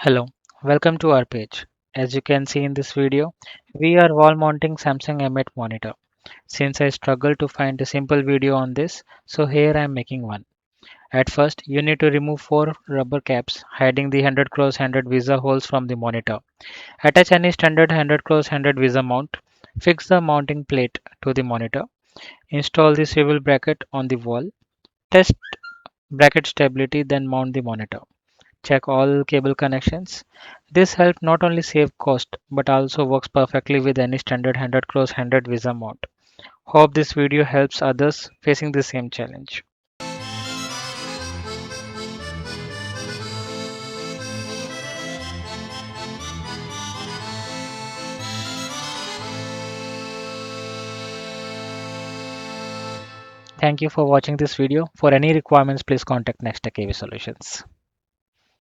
Hello, welcome to our page. As you can see in this video, we are wall mounting Samsung M8 monitor. Since I struggled to find a simple video on this, so here I am making one. At first, you need to remove 4 rubber caps hiding the 100 cross 100 VESA holes from the monitor. Attach any standard 100 cross 100 VESA mount. Fix the mounting plate to the monitor. Install the swivel bracket on the wall. Test bracket stability, then mount the monitor. Check all cable connections. This help not only save cost but also works perfectly with any standard 100 cross 100 VESA mount. Hope this video helps others facing the same challenge. Thank you for watching this video. For any requirements, please contact Next Tech AV Solutions.